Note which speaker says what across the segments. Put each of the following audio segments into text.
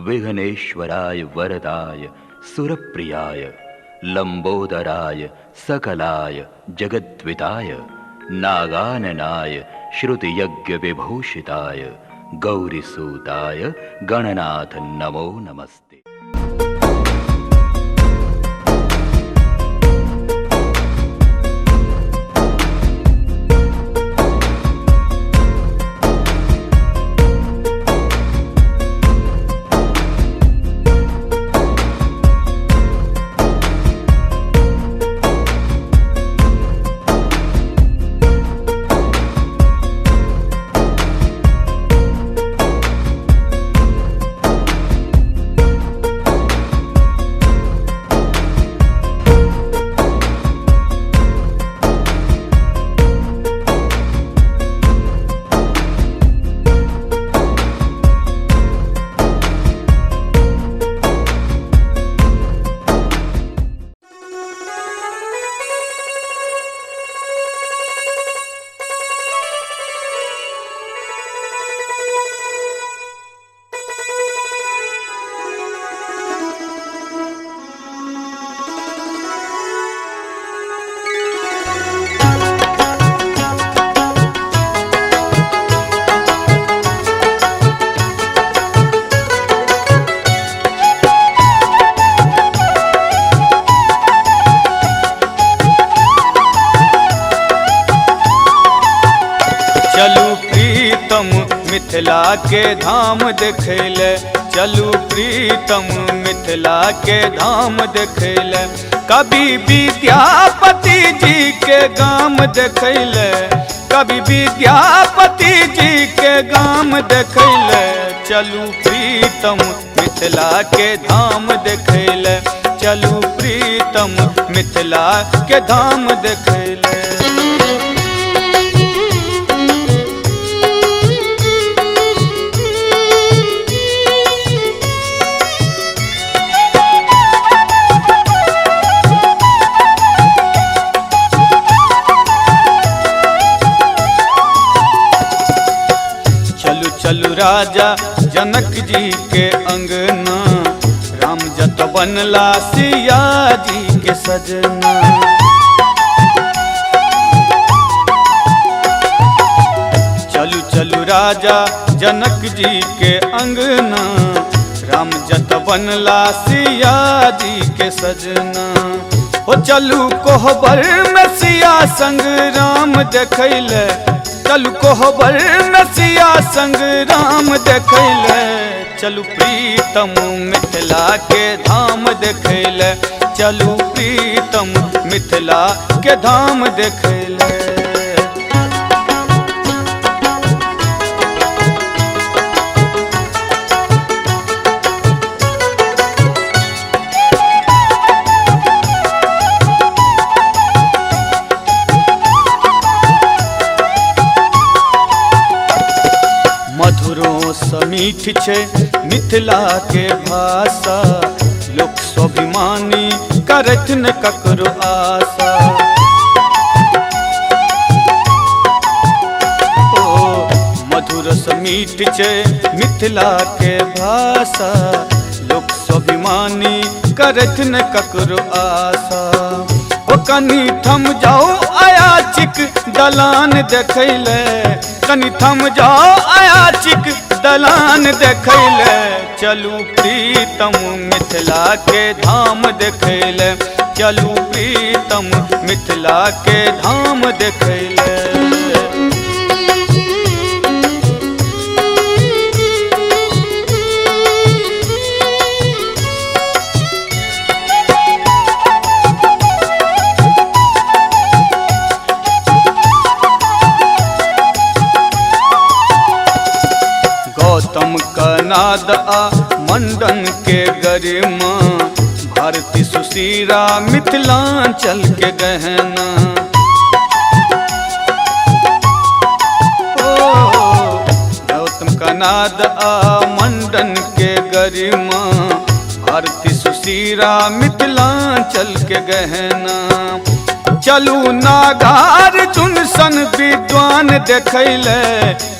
Speaker 1: विघ्नेश्वराय वरदाय सुरप्रियाय लंबोदराय सकलाय जगद्विताय नागाननाय श्रुतियज्ञ विभूषिताय गौरीसूताय गणनाथ नमो नमस्ते।
Speaker 2: मिथिला के धाम देखैले चलू प्रीतम मिथिला के धाम देखैले कवि विद्यापति जी के गाम देखैले कवि विद्यापति जी के गाम देखैले चलू प्रीतम मिथिला के धाम देखैले चलू प्रीतम मिथिला के धाम देखैले। चलू राजा जनक जी के अंगना राम जत बनला सिया जी के सजना। चलू चलू राजा जनक जी के अंगना राम जत बनला सिया जी के सजना। हो चलू कोहबर में सिया संग राम देखैले चलू कोहबर में सिया संग राम देखैले चलू प्रीतम मिथिला के धाम देखैले चलू प्रीतम मिथिला के धाम देखैले। मीठ छे मिथिला के भाषा लोक स्वाभिमानी करत न ककरो आशा। ओ मधुर मीठ छे मिथिला के भाषा लोक स्वाभिमानी करत न ककरो आशा। ओ कनी थम जाओ आया चिक दलान देखैले कनी थम जाओ आया चिक दलान देखैले चलू प्रीतम मिथिला के धाम देखैले चलू प्रीतम मिथिला के धाम देखैले। गौतम कनाद आ मंडन के गरिमा भारती सुशीरा मिथिलांचल के गहना। गौतम कनाद आ मंडन के गरिमा भारती सुशीरा मिथिलांचल के गहना। चलू नागार्जुन सन विद्वान देखैले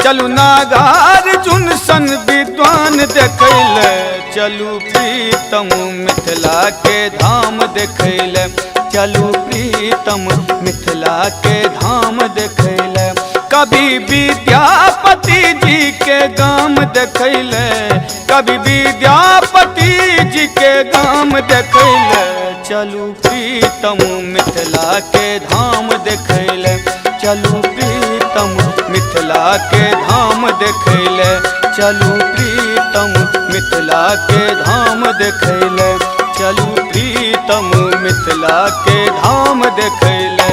Speaker 2: चलू नागार्जुन सन विद्वान देखैले चलू प्रीतम मिथिला के धाम देखैले, चलू प्रीतम मिथिला के धाम देखैले। कभी विद्यापति जी के गाम देखैले, कभी विद्यापति जी के गाम देखैले। चलू प्रीतम मिथिला के धाम देखैले, चलू प्रीतम मिथिला के धाम देखैले, चलू प्रीतम मिथिला के धाम देखैले, चलू प्रीतम मिथिला के धाम देखैले।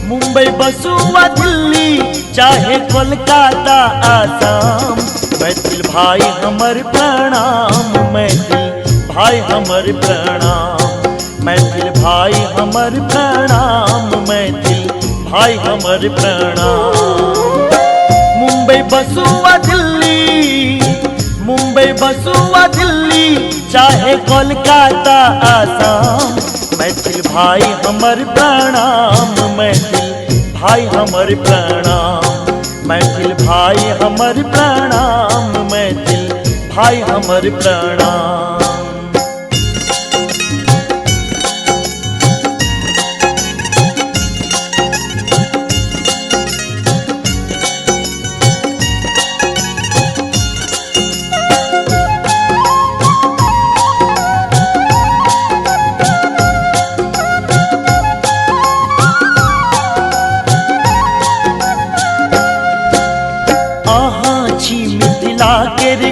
Speaker 3: मुंबई बसुआ दिल्ली चाहे कोलकाता आसाम, मैथिल भाई हमर प्रणाम, मैथिल भाई हमर प्रणाम, मैथिल भाई हमर प्रणाम, मैथिल भाई हमर प्रणाम। मुंबई बसुआ दिल्ली, मुंबई बसुआ दिल्ली चाहे कोलकाता आसाम, मैथिल भाई हमर प्रणाम, मैथिल भाई हमर प्रणाम, मैथिल भाई हमर प्रणाम, मैथिल भाई हमर प्रणाम।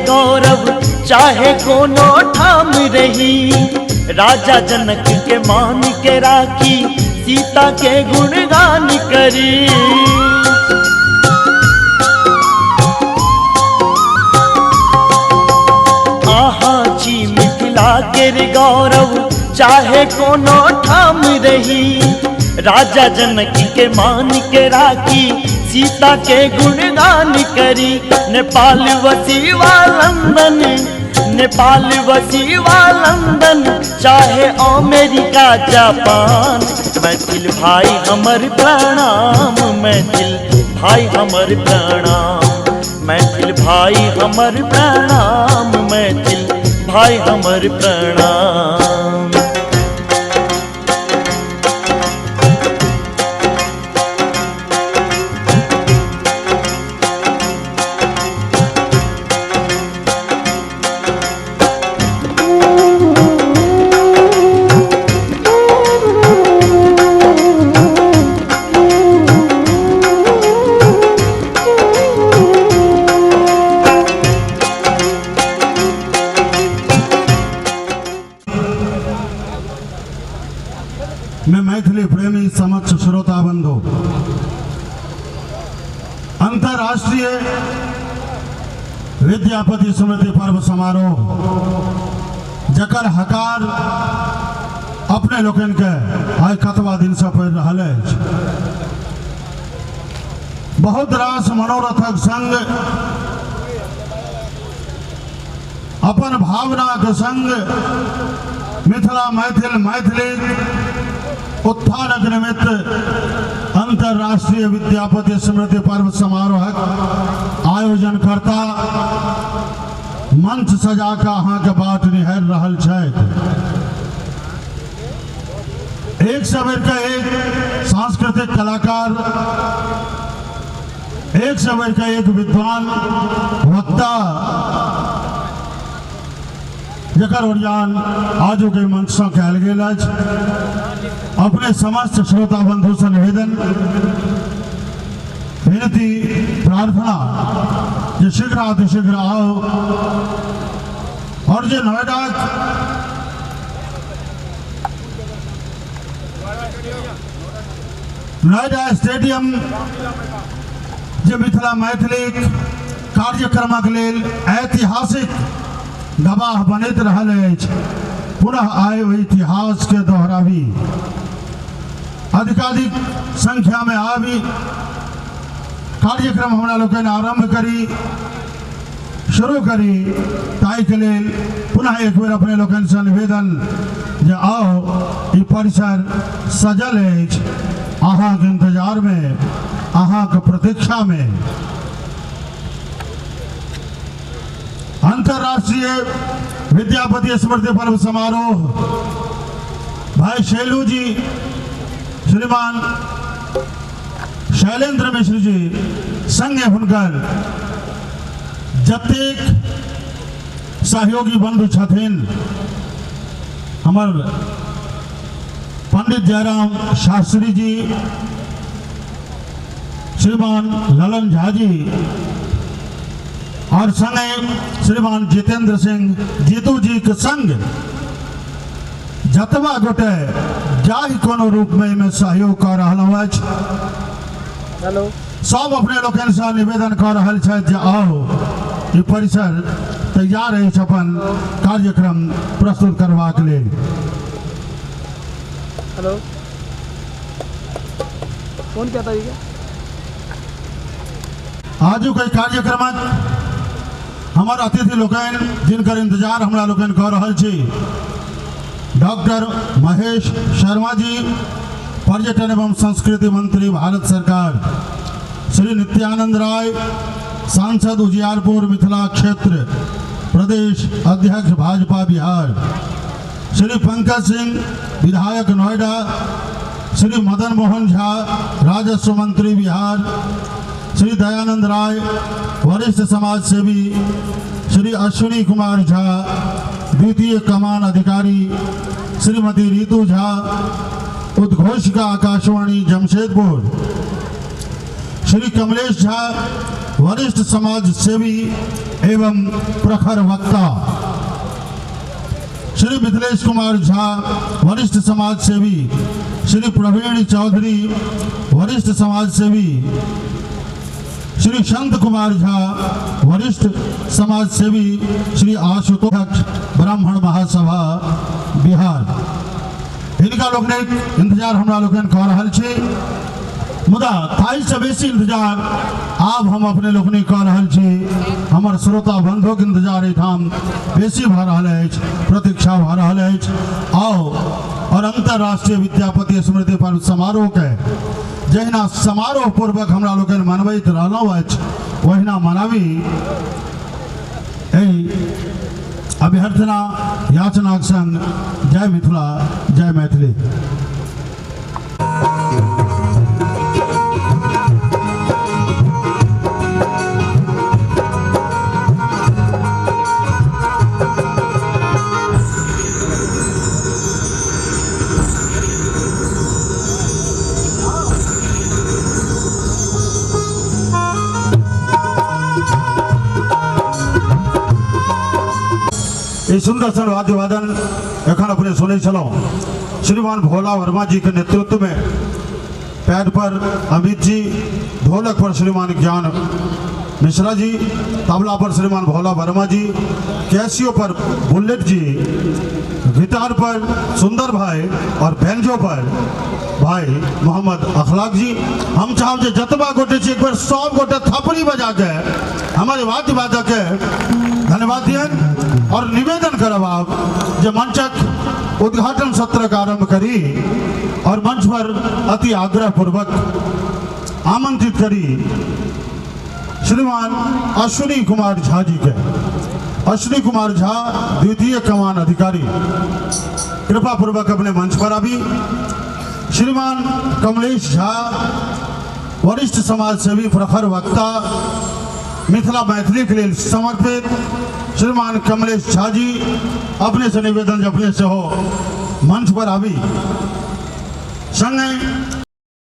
Speaker 3: गौरव चाहे कोनो ठाम रही, राजा जनक के मान के राखी, सीता के गुणगान करी। आहा जी मिथिला के गौरव चाहे कोनो ठाम रही, राजा जनक के मान के राखी, सीता के गुणगान करी। नेपाल वसीवा लंदन, नेपाल वसीवा लंदन चाहे अमेरिका जापान, मैथिल भाई हमर प्रणाम, मैथिल भाई हमर प्रणाम, मैथिल भाई हमर प्रणाम, मैथिल भाई हमर प्रणाम।
Speaker 4: मैं मैथिली प्रेमी समक्ष श्रोता बंधु अंतर्राष्ट्रीय विद्यापति स्मृति पर्व समारोह जकर हकार अपने लोकन के आइ कतवा दिन से पड़ रहा है। बहुत रास मनोरथक संग अपन भावना के संग मिथिला मैथिल मैथिली उत्थानक निमित्त अंतर्राष्ट्रीय विद्यापति स्मृति पर्व समारोहक आयोजन करता मंच सजा का अहाँ के बाट निहार रहल छै। एक सवेर का एक सांस्कृतिक कलाकार, एक सवेर का एक विद्वान वक्ता जकर ओरियान आजू के मंच से कल गेल अपने समस्त श्रोता बंधु से निवेदन विनती प्रार्थना जो शीघ्र आओ और जो नोएडा स्टेडियम जे मिथिला मैथिलीक कार्यक्रमक लेल ऐतिहासिक गवाह बनैत रहल अछि, पुनः आए ओहि इतिहास के दोहराबी, अधिकाधिक संख्या में आबी कार्यक्रम हमरा लोकनि आरंभ करी, शुरू करी। ताहि के लेल पुनः एक बेर अपने लोकनि से निवेदन जे आओ, ई परिसर सजल अछि अहाँ के इंतजार में, अहाँ के प्रतीक्षा में। अंतर्राष्ट्रीय विद्यापति स्मृति पर्व समारोह भाई शैलू जी, श्रीमान शैलेंद्र मिश्र जी संगे हुनकर जतेक सहयोगी बंधु छथिन, हमर पंडित जयराम शास्त्री जी, श्रीमान ललन झा जी और संगे श्रीमान जितेंद्र सिंह जीतू जी के संग जतवा गोटे जाहि कोनो रूप में सहयोग कर रहा अछि, सब अपने लोकनि से निवेदन कर रहल छथि जे आओ, ई परिसर तैयार अछि अपन कार्यक्रम प्रस्तुत करबाक लेल।
Speaker 5: हेलो, फोन क्या था ये?
Speaker 4: आजुक कार्यक्रम हमार अतिथि लोकनि जिनकर इंतजार हमरा लोकनि कर रहल छी, डॉक्टर महेश शर्मा जी, पर्यटन एवं संस्कृति मंत्री भारत सरकार, श्री नित्यानंद राय, सांसद उजियारपुर मिथिला क्षेत्र प्रदेश अध्यक्ष भाजपा बिहार, श्री पंकज सिंह विधायक नोएडा, श्री मदन मोहन झा राजस्व मंत्री बिहार, श्री दयानंद राय वरिष्ठ समाज सेवी, श्री अश्विनी कुमार झा द्वितीय कमान अधिकारी, श्रीमती रीतू झा उद्घोषिका आकाशवाणी जमशेदपुर, श्री कमलेश झा वरिष्ठ समाज सेवी एवं प्रखर वक्ता, श्री मिथिलेश कुमार झा वरिष्ठ समाज सेवी, श्री प्रवीण चौधरी वरिष्ठ समाज सेवी, श्री संत कुमार झा वरिष्ठ समाज सेवी, श्री आशुतोष ब्राह्मण महासभा बिहार। इनका लोग ने इंतजार हमरा लोग कर रहल छी, मुदा ताहि से बेसी इंतजार आब हम अपने लोग कर रहल छी। हमर श्रोता बंधु के इंतजार एठाम बेसी भ रहल अछि, प्रतीक्षा भ रहल अछि। आओ और अंतर्राष्ट्रीय विद्यापति स्मृति पर्व समारोह के जहिना समारोह पूर्वक हमरा लोग मनबैत रहलहुँ अछि, ओहिना मनाबी। अभ्यर्थना याचनाक संग जय मिथिला, जय मैथिली। सुंदर सन वाद्य वादन एखन अपने सुनै छलहुँ। श्रीमान भोला वर्मा जी के नेतृत्व में पैड पर अमित जी, ढोलक पर श्रीमान ज्ञान मिश्रा जी, तबला पर श्रीमान भोला वर्मा जी, कैसियो पर बुलेट जी, गिटार पर सुंदर भाई और बैंजो पर भाई मोहम्मद अखलाक जी। हम चाहब जे जतबा गोटे एक बार सब गोटे थपड़ी बजा के हमारे वाद्य वादक के धन्यवाद दियन और निवेदन करब आप जो मंचक उद्घाटन सत्र का आरंभ करी और मंच पर अति आग्रह पूर्वक आमंत्रित करी श्रीमान अश्विनी कुमार झा जी के। अश्विनी कुमार झा द्वितीय कमान अधिकारी, कृपा पूर्वक अपने मंच पर आबी। श्रीमान कमलेश झा वरिष्ठ समाज सेवी, प्रखर वक्ता, मिथिला मैथिली के लिए समर्पित श्रीमान कमलेश झा जी अपने से निवेदन अपने से हो मंच पर आवी। संगे